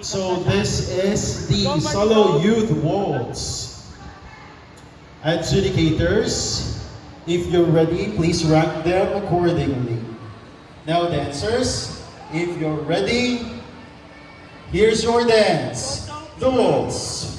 So this is the solo youth waltz. Adjudicators, if you're ready, please rank them accordingly. Now dancers, if you're ready, here's your dance, the waltz.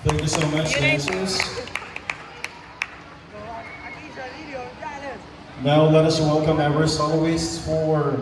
Thank you so much, dancers. Now let us welcome our soloists for